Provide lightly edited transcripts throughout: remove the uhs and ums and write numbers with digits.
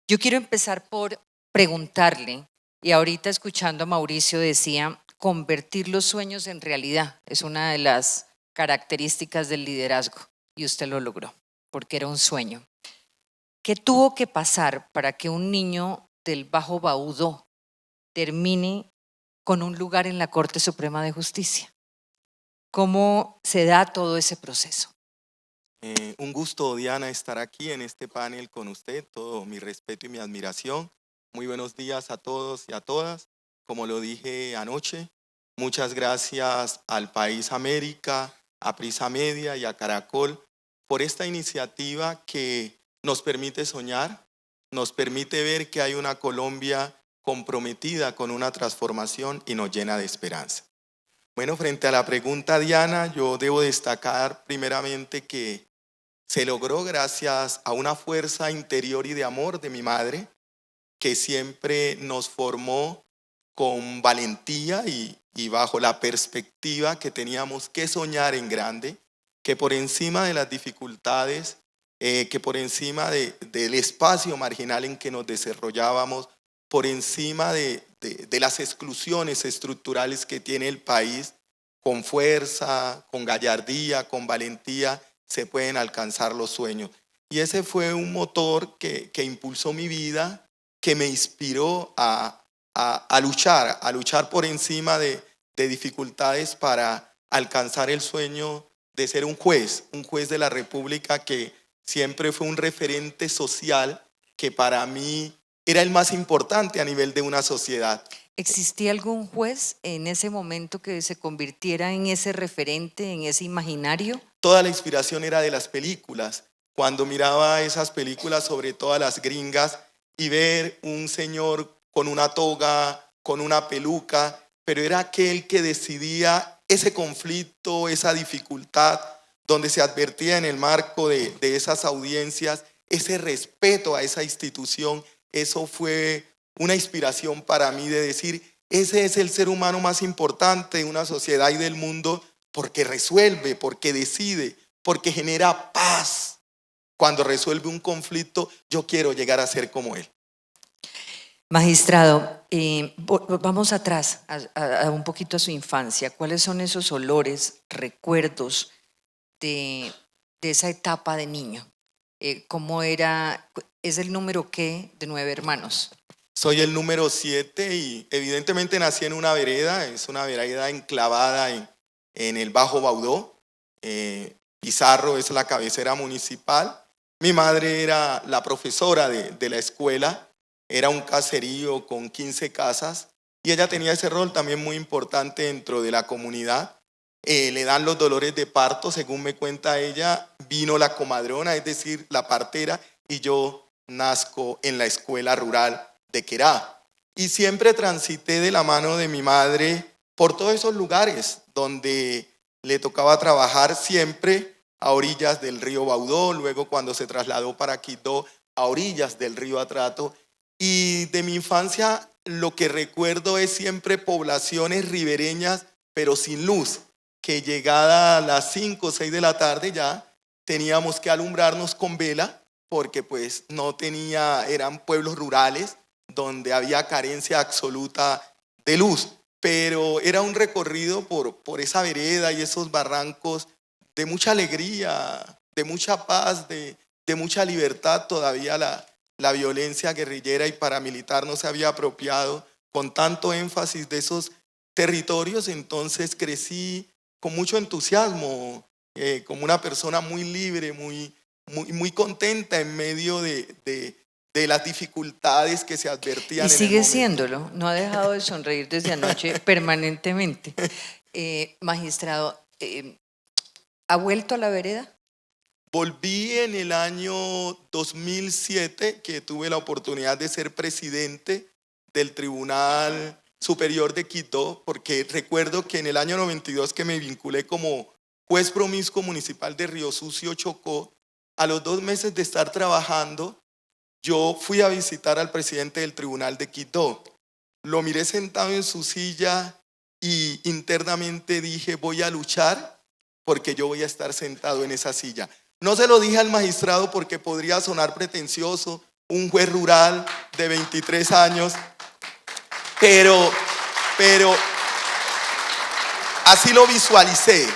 Yo quiero empezar por preguntarle, y ahorita escuchando a Mauricio decía, convertir los sueños en realidad es una de las características del liderazgo, y usted lo logró, porque era un sueño. ¿Qué tuvo que pasar para que un niño del Bajo Baudó termine con un lugar en la Corte Suprema de Justicia? ¿Cómo se da todo ese proceso? Un gusto, Diana, estar aquí en este panel con usted. Todo mi respeto y mi admiración. Muy buenos días a todos y a todas. Como lo dije anoche, muchas gracias al País América, a Prisa Media y a Caracol por esta iniciativa que nos permite soñar, nos permite ver que hay una Colombia comprometida con una transformación y nos llena de esperanza. Bueno, frente a la pregunta, Diana, yo debo destacar primeramente que se logró gracias a una fuerza interior y de amor de mi madre, que siempre nos formó con valentía y bajo la perspectiva que teníamos que soñar en grande, que por encima de las dificultades, que por encima del espacio marginal en que nos desarrollábamos, por encima de las exclusiones estructurales que tiene el país, con fuerza, con gallardía, con valentía, se pueden alcanzar los sueños. Y ese fue un motor que impulsó mi vida, que me inspiró a luchar por encima de dificultades para alcanzar el sueño de ser un juez de la República que siempre fue un referente social que para mí era el más importante a nivel de una sociedad. ¿Existía algún juez en ese momento que se convirtiera en ese referente, en ese imaginario? Toda la inspiración era de las películas. Cuando miraba esas películas, sobre todo las gringas, y ver un señor con una toga, con una peluca, pero era aquel que decidía ese conflicto, esa dificultad, donde se advertía en el marco de esas audiencias, ese respeto a esa institución. Eso fue una inspiración para mí de decir, ese es el ser humano más importante de una sociedad y del mundo, porque resuelve, porque decide, porque genera paz. Cuando resuelve un conflicto, yo quiero llegar a ser como él. Magistrado, vamos atrás, a un poquito a su infancia. ¿Cuáles son esos olores, recuerdos de esa etapa de niño? ¿Cómo era? ¿Es el número qué de 9 hermanos? Soy el número 7 y evidentemente nací en una vereda, es una vereda enclavada en el Bajo Baudó. Pizarro es la cabecera municipal. Mi madre era la profesora de la escuela, era un caserío con 15 casas y ella tenía ese rol también muy importante dentro de la comunidad. Le dan los dolores de parto, según me cuenta ella, vino la comadrona, es decir, la partera, y yo nazco en la escuela rural de Querá. Y siempre transité de la mano de mi madre por todos esos lugares donde le tocaba trabajar siempre a orillas del río Baudó, luego cuando se trasladó para Quito, a orillas del río Atrato. Y de mi infancia lo que recuerdo es siempre poblaciones ribereñas, pero sin luz, que llegada a las 5 o 6 de la tarde ya teníamos que alumbrarnos con vela, porque pues no tenía, eran pueblos rurales donde había carencia absoluta de luz, pero era un recorrido por esa vereda y esos barrancos de mucha alegría, de mucha paz, de mucha libertad. Todavía la violencia guerrillera y paramilitar no se había apropiado con tanto énfasis de esos territorios. Entonces crecí con mucho entusiasmo, como una persona muy libre, muy contenta en medio de las dificultades que se advertían Y en el sigue momento. siéndolo, no ha dejado de sonreír desde anoche permanentemente. Magistrado, ¿ha vuelto a la vereda? Volví en el año 2007, que tuve la oportunidad de ser presidente del Tribunal Superior de Quito, porque recuerdo que en el año 92 que me vinculé como juez promiscuo municipal de Río Sucio, Chocó, a los 2 meses de estar trabajando, yo fui a visitar al presidente del Tribunal de Quito. Lo miré sentado en su silla y internamente dije, voy a luchar porque yo voy a estar sentado en esa silla. No se lo dije al magistrado porque podría sonar pretencioso, un juez rural de 23 años, pero así lo visualicé.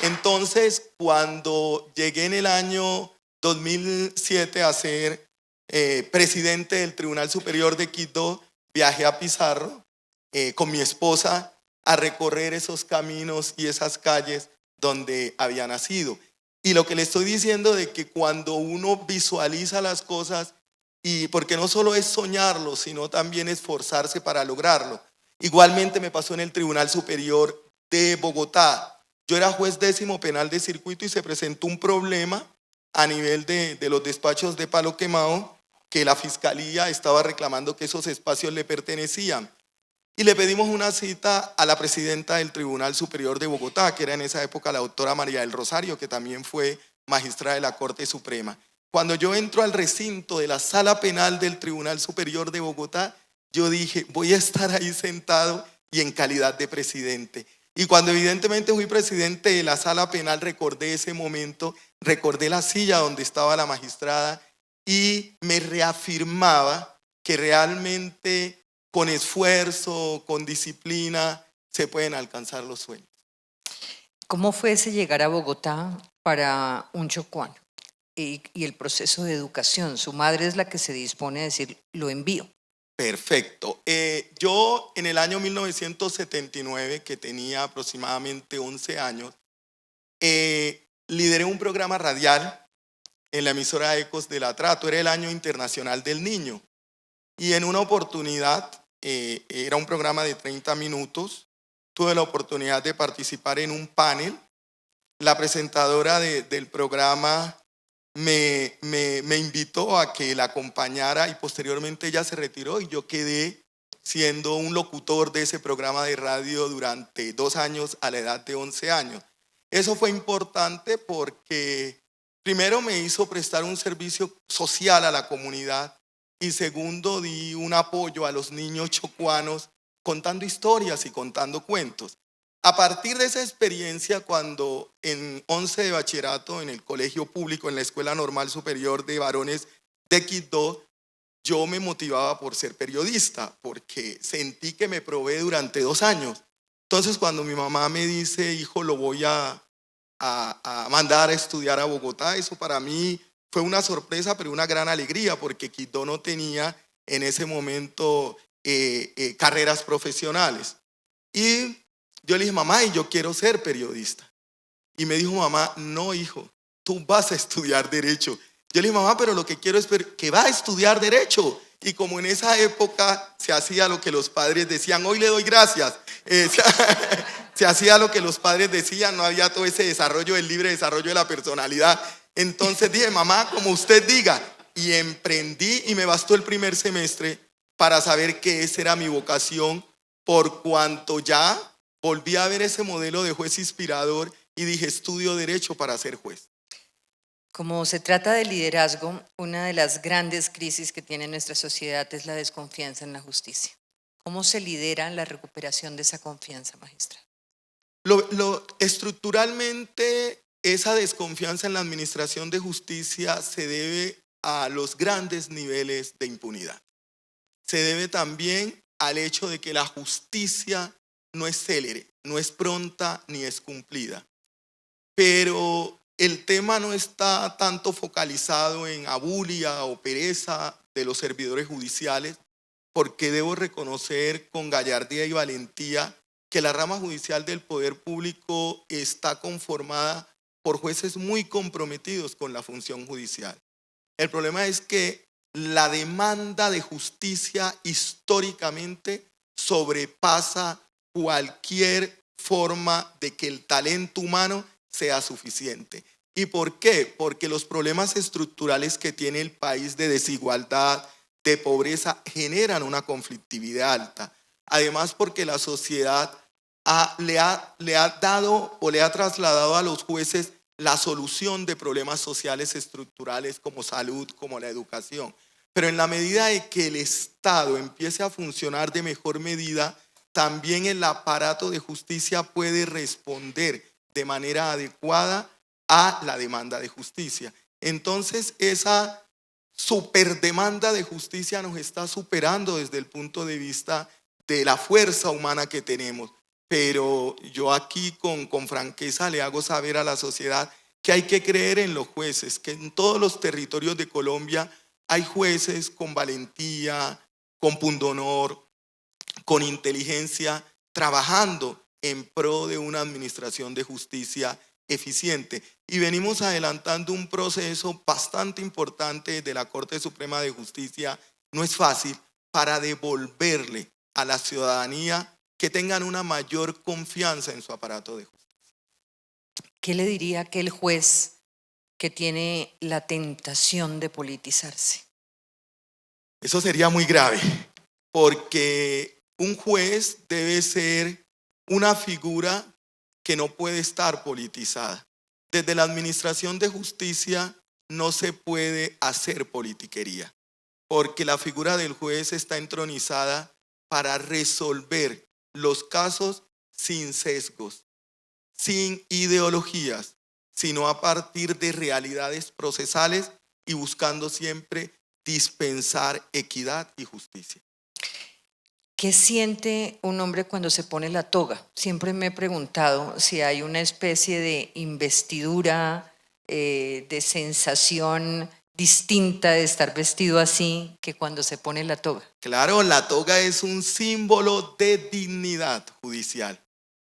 Entonces, cuando llegué en el año 2007 a ser presidente del Tribunal Superior de Quito, viajé a Pizarro con mi esposa a recorrer esos caminos y esas calles donde había nacido. Y lo que le estoy diciendo de que cuando uno visualiza las cosas, y porque no solo es soñarlo, sino también esforzarse para lograrlo. Igualmente me pasó en el Tribunal Superior de Bogotá. Yo era juez 10º penal de circuito y se presentó un problema a nivel de los despachos de Palo Quemado, que la fiscalía estaba reclamando que esos espacios le pertenecían. Y le pedimos una cita a la presidenta del Tribunal Superior de Bogotá, que era en esa época la doctora María del Rosario, que también fue magistrada de la Corte Suprema. Cuando yo entro al recinto de la sala penal del Tribunal Superior de Bogotá, yo dije, voy a estar ahí sentado y en calidad de presidente. Y cuando evidentemente fui presidente de la sala penal, recordé ese momento, recordé la silla donde estaba la magistrada y me reafirmaba que realmente con esfuerzo, con disciplina, se pueden alcanzar los sueños. ¿Cómo fue ese llegar a Bogotá para un chocuano? Y el proceso de educación. Su madre es la que se dispone a decir, lo envío. Perfecto. Yo en el año 1979, que tenía aproximadamente 11 años, lideré un programa radial en la emisora Ecos del Atrato. Era el Año Internacional del Niño. Y en una oportunidad, era un programa de 30 minutos, tuve la oportunidad de participar en un panel. La presentadora del programa me invitó a que la acompañara y posteriormente ella se retiró y yo quedé siendo un locutor de ese programa de radio durante 2 años a la edad de 11 años. Eso fue importante porque primero me hizo prestar un servicio social a la comunidad y segundo di un apoyo a los niños chocuanos contando historias y contando cuentos. A partir de esa experiencia, cuando en 11 de bachillerato en el colegio público, en la Escuela Normal Superior de Varones de Quito, yo me motivaba por ser periodista, porque sentí que me probé durante 2 años. Entonces, cuando mi mamá me dice, hijo, lo voy a mandar a estudiar a Bogotá, eso para mí fue una sorpresa, pero una gran alegría, porque Quito no tenía en ese momento carreras profesionales. Y yo le dije, mamá, y yo quiero ser periodista. Y me dijo, mamá, no, hijo, tú vas a estudiar Derecho. Yo le dije, mamá, pero lo que quiero es que va a estudiar Derecho. Y como en esa época se hacía lo que los padres decían, hoy le doy gracias, se hacía lo que los padres decían, no había todo ese desarrollo, el libre desarrollo de la personalidad. Entonces dije, mamá, como usted diga. Y emprendí y me bastó el primer semestre para saber que esa era mi vocación, por cuanto ya volví a ver ese modelo de juez inspirador y dije, estudio Derecho para ser juez. Como se trata de liderazgo, una de las grandes crisis que tiene nuestra sociedad es la desconfianza en la justicia. ¿Cómo se lidera la recuperación de esa confianza, magistrado? Estructuralmente, esa desconfianza en la administración de justicia se debe a los grandes niveles de impunidad. Se debe también al hecho de que la justicia no es célere, no es pronta ni es cumplida. Pero el tema no está tanto focalizado en abulia o pereza de los servidores judiciales, porque debo reconocer con gallardía y valentía que la rama judicial del poder público está conformada por jueces muy comprometidos con la función judicial. El problema es que la demanda de justicia históricamente sobrepasa cualquier forma de que el talento humano sea suficiente. ¿Y por qué? Porque los problemas estructurales que tiene el país de desigualdad, de pobreza, generan una conflictividad alta. Además, porque la sociedad le ha dado o le ha trasladado a los jueces la solución de problemas sociales estructurales como salud, como la educación. Pero en la medida de que el Estado empiece a funcionar de mejor medida, también el aparato de justicia puede responder de manera adecuada a la demanda de justicia. Entonces, esa superdemanda de justicia nos está superando desde el punto de vista de la fuerza humana que tenemos. Pero yo aquí con franqueza le hago saber a la sociedad que hay que creer en los jueces, que en todos los territorios de Colombia hay jueces con valentía, con pundonor, con inteligencia, trabajando en pro de una administración de justicia eficiente. Y venimos adelantando un proceso bastante importante de la Corte Suprema de Justicia, no es fácil, para devolverle a la ciudadanía que tengan una mayor confianza en su aparato de justicia. ¿Qué le diría a aquel juez que tiene la tentación de politizarse? Eso sería muy grave, porque un juez debe ser una figura que no puede estar politizada. Desde la administración de justicia no se puede hacer politiquería, porque la figura del juez está entronizada para resolver los casos sin sesgos, sin ideologías, sino a partir de realidades procesales y buscando siempre dispensar equidad y justicia. ¿Qué siente un hombre cuando se pone la toga? Siempre me he preguntado si hay una especie de investidura, de sensación distinta de estar vestido así que cuando se pone la toga. Claro, la toga es un símbolo de dignidad judicial.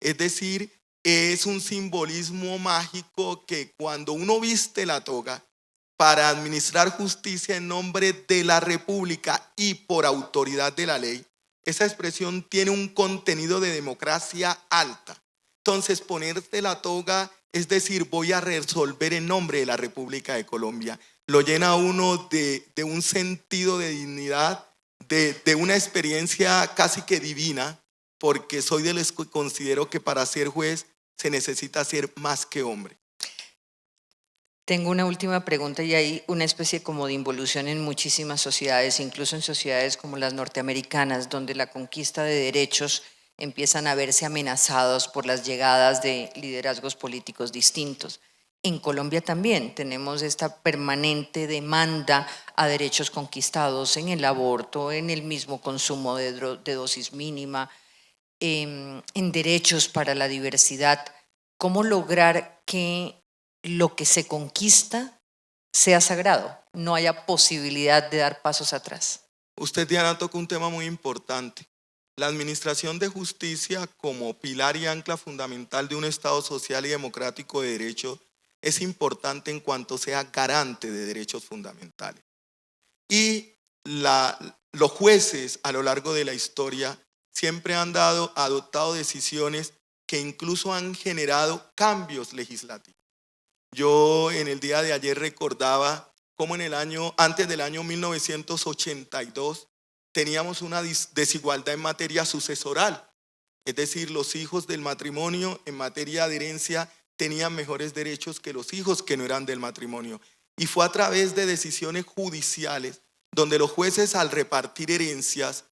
Es decir, es un simbolismo mágico que cuando uno viste la toga para administrar justicia en nombre de la República y por autoridad de la ley, esa expresión tiene un contenido de democracia alta. Entonces, ponerte la toga es decir, voy a resolver en nombre de la República de Colombia. Lo llena a uno de un sentido de dignidad, de una experiencia casi que divina, porque soy de los que considero que para ser juez se necesita ser más que hombre. Tengo una última pregunta y hay una especie como de involución en muchísimas sociedades, incluso en sociedades como las norteamericanas, donde la conquista de derechos empiezan a verse amenazados por las llegadas de liderazgos políticos distintos. En Colombia también tenemos esta permanente demanda a derechos conquistados en el aborto, en el mismo consumo de dosis mínima, en derechos para la diversidad. ¿Cómo lograr que lo que se conquista sea sagrado, no haya posibilidad de dar pasos atrás? Usted, Diana, toca un tema muy importante. La administración de justicia como pilar y ancla fundamental de un Estado social y democrático de derecho es importante en cuanto sea garante de derechos fundamentales. Y los jueces a lo largo de la historia siempre han adoptado decisiones que incluso han generado cambios legislativos. Yo en el día de ayer recordaba cómo antes del año 1982 teníamos una desigualdad en materia sucesoral. Es decir, los hijos del matrimonio en materia de herencia tenían mejores derechos que los hijos que no eran del matrimonio. Y fue a través de decisiones judiciales donde los jueces al repartir herencias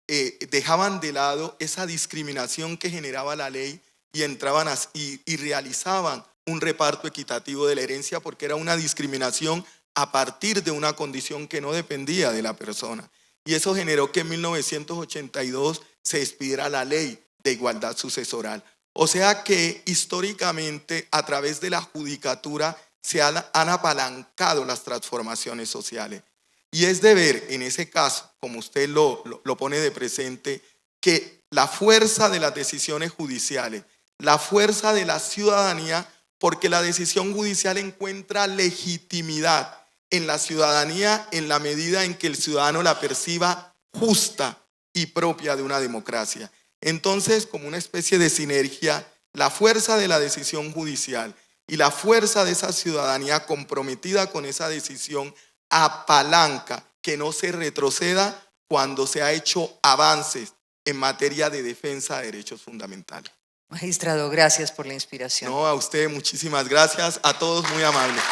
dejaban de lado esa discriminación que generaba la ley y entraban y realizaban un reparto equitativo de la herencia porque era una discriminación a partir de una condición que no dependía de la persona. Y eso generó que en 1982 se expidiera la ley de igualdad sucesoral. O sea que históricamente a través de la judicatura se han apalancado las transformaciones sociales. Y es de ver en ese caso, como usted lo pone de presente, que la fuerza de las decisiones judiciales, la fuerza de la ciudadanía, porque la decisión judicial encuentra legitimidad en la ciudadanía en la medida en que el ciudadano la perciba justa y propia de una democracia. Entonces, como una especie de sinergia, la fuerza de la decisión judicial y la fuerza de esa ciudadanía comprometida con esa decisión apalanca que no se retroceda cuando se ha hecho avances en materia de defensa de derechos fundamentales. Magistrado, gracias por la inspiración. No, a usted muchísimas gracias, a todos muy amables.